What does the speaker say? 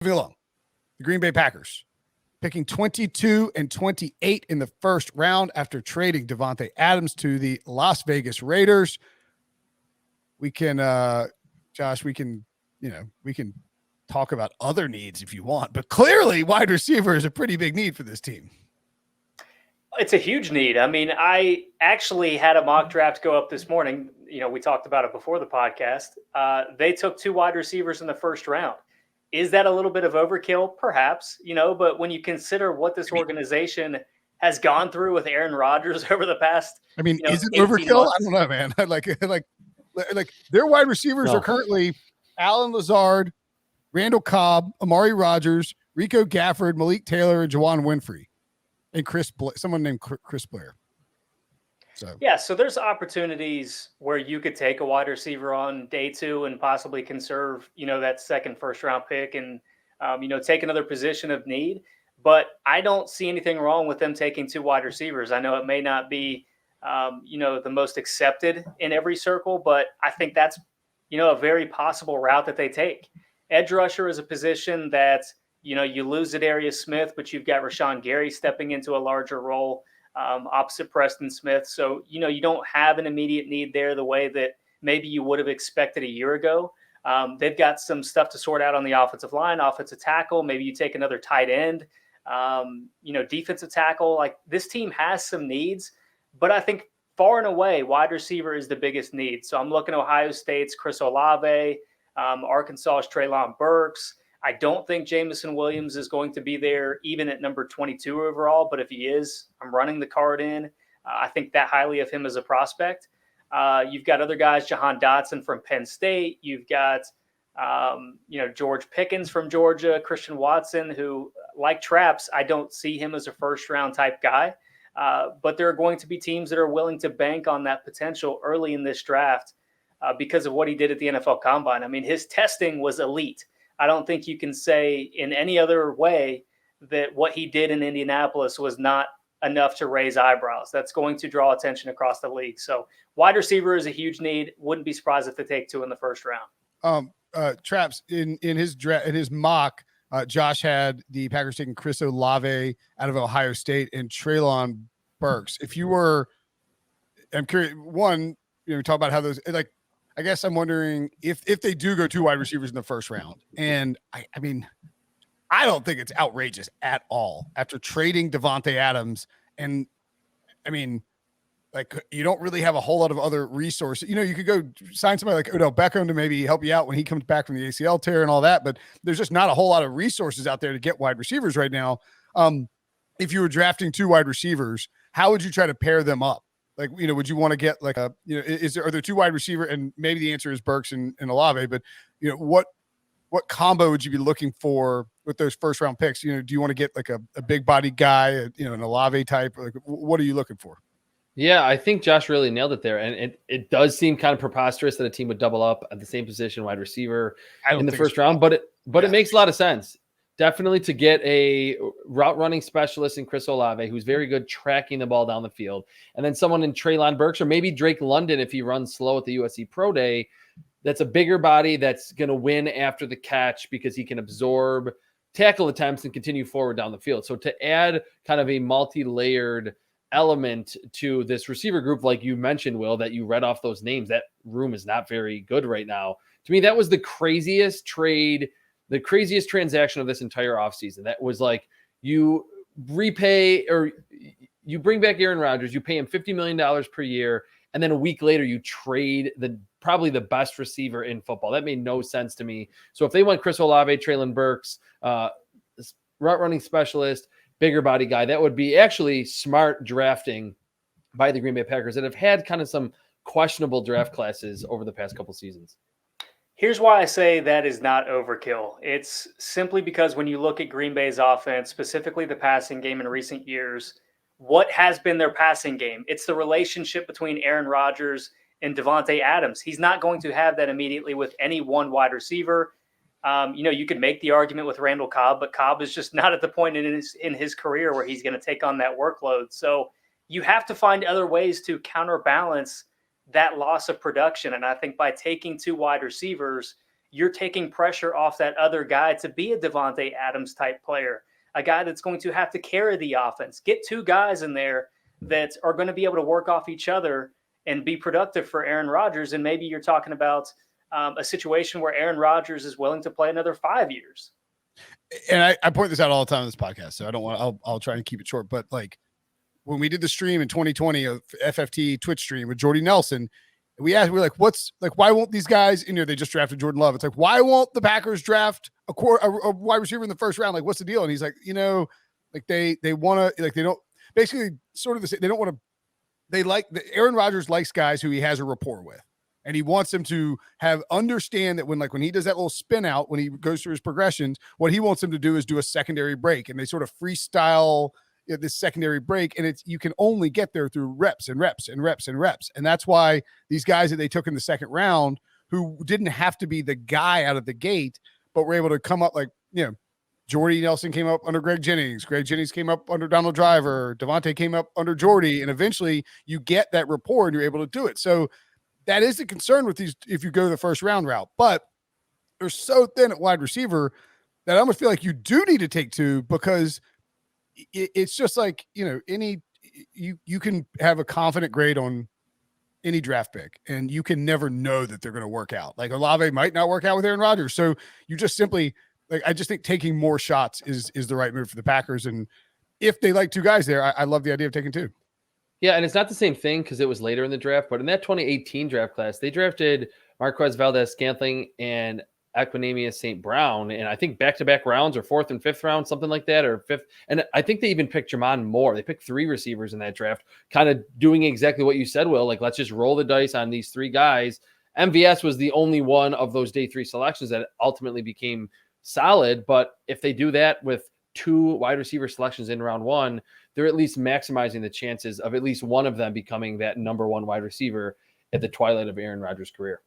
Moving along, the Green Bay Packers picking 22 and 28 in the first round after trading Davante Adams to the Las Vegas Raiders. We can, Josh, we can talk about other needs if you want, but clearly wide receiver is a pretty big need for this team. It's a huge need. I mean, I actually had a mock draft go up this morning. We talked about it before the podcast. They took 2 wide receivers in the first round. Is that a little bit of overkill? Perhaps, but when you consider what this organization has gone through with Aaron Rodgers over the past, is it overkill? Months, I don't know, man. like their wide receivers are currently Allen Lazard, Randall Cobb, Amari Rodgers, Rico Gafford, Malik Taylor, and Juwan Winfrey, and someone named Chris Blair. So there's opportunities where you could take a wide receiver on day 2 and possibly conserve, that second first round pick and, take another position of need. But I don't see anything wrong with them taking 2 wide receivers. I know it may not be, the most accepted in every circle, but I think that's, a very possible route that they take. Edge rusher is a position that, you lose Darius Smith, but you've got Rashawn Gary stepping into a larger role. Opposite Preston Smith. So, you don't have an immediate need there the way that maybe you would have expected a year ago. They've got some stuff to sort out on the offensive line, offensive tackle. Maybe you take another tight end, defensive tackle. Like, this team has some needs, but I think far and away, wide receiver is the biggest need. So I'm looking at Ohio State's Chris Olave, Arkansas's Treylon Burks. I don't think Jameson Williams is going to be there even at number 22 overall, but if he is, I'm running the card in. I think that highly of him as a prospect. You've got other guys, Jahan Dotson from Penn State. You've got, George Pickens from Georgia, Christian Watson, who, like Traps, I don't see him as a first-round type guy. But there are going to be teams that are willing to bank on that potential early in this draft because of what he did at the NFL Combine. I mean, his testing was elite. I don't think you can say in any other way that what he did in Indianapolis was not enough to raise eyebrows. That's going to draw attention across the league. So wide receiver is a huge need. Wouldn't be surprised if they take 2 in the first round. Traps, in his mock, Josh had the Packers taking Chris Olave out of Ohio State and Treylon Burks. I'm curious, one, talk about how those, like, I guess I'm wondering if they do go 2 wide receivers in the first round. And I mean, I don't think it's outrageous at all after trading Davante Adams. And I mean, like, you don't really have a whole lot of other resources. You could go sign somebody like Odell Beckham to maybe help you out when he comes back from the ACL tear and all that, but there's just not a whole lot of resources out there to get wide receivers right now. If you were drafting 2 wide receivers, how would you try to pair them up? Like, would you want to get like are there 2 wide receiver, and maybe the answer is Burks and Olave, but what combo would you be looking for with those first round picks? Do you want to get like a big body guy, an Olave type? Like, what are you looking for? Yeah, I think Josh really nailed it there. And it does seem kind of preposterous that a team would double up at the same position, wide receiver, in the first round, but it makes a lot of sense. Definitely to get a route running specialist in Chris Olave, who's very good tracking the ball down the field. And then someone in Treylon Burks, or maybe Drake London, if he runs slow at the USC Pro Day, that's a bigger body that's going to win after the catch because he can absorb tackle attempts and continue forward down the field. So to add kind of a multi-layered element to this receiver group, like you mentioned, Will, that you read off those names, that room is not very good right now. To me, that was the craziest transaction of this entire offseason. That was like, you repay, or you bring back Aaron Rodgers, you pay him $50 million per year, and then a week later you trade probably the best receiver in football. That made no sense to me. So if they want Chris Olave, Treylon Burks, route running specialist, bigger body guy, that would be actually smart drafting by the Green Bay Packers that have had kind of some questionable draft classes over the past couple seasons. Here's why I say that is not overkill. It's simply because when you look at Green Bay's offense, specifically the passing game in recent years, what has been their passing game? It's the relationship between Aaron Rodgers and Davante Adams. He's not going to have that immediately with any one wide receiver. You could make the argument with Randall Cobb, but Cobb is just not at the point in his career where he's going to take on that workload. So you have to find other ways to counterbalance that loss of production. And I think by taking 2 wide receivers, you're taking pressure off that other guy to be a Devontae Adams type player, a guy that's going to have to carry the offense. Get two guys in there that are going to be able to work off each other and be productive for Aaron Rodgers. And maybe you're talking about a situation where Aaron Rodgers is willing to play another 5 years. And I point this out all the time on this podcast, so I don't want, I'll try and keep it short, but like when we did the stream in 2020 of FFT Twitch stream with Jordy Nelson, we're like, why won't these guys in here? They just drafted Jordan Love. It's like, why won't the Packers draft a wide receiver in the first round? Like, what's the deal? And he's like, like they want to, like, they don't, basically sort of the same. They don't want to, Aaron Rodgers likes guys who he has a rapport with. And he wants them to understand that when he does that little spin out, when he goes through his progressions, what he wants them to do is do a secondary break. And they sort of freestyle this secondary break. And you can only get there through reps and reps and reps and reps. And that's why these guys that they took in the second round, who didn't have to be the guy out of the gate, but were able to come up Jordy Nelson came up under Greg Jennings. Greg Jennings came up under Donald Driver. Devontae came up under Jordy. And eventually you get that rapport and you're able to do it. So that is the concern with these if you go the first round route. But they're so thin at wide receiver that I almost feel like you do need to take two, because it's just like, you can have a confident grade on any draft pick, and you can never know that they're going to work out. Like Olave might not work out with Aaron Rodgers. So you just simply, I just think taking more shots is the right move for the Packers. And if they like two guys there, I love the idea of taking two. Yeah, and it's not the same thing because it was later in the draft, but in that 2018 draft class, they drafted Marquez Valdez-Scantling and Equanimeous St. Brown, and I think back-to-back rounds, or fourth and fifth round, something like that, or fifth. And I think they even picked Jermon Moore. They picked 3 receivers in that draft, kind of doing exactly what you said, Will. Like, let's just roll the dice on these 3 guys. MVS was the only one of those day 3 selections that ultimately became solid, but if they do that with 2 wide receiver selections in round 1, they're at least maximizing the chances of at least one of them becoming that number 1 wide receiver at the twilight of Aaron Rodgers' career.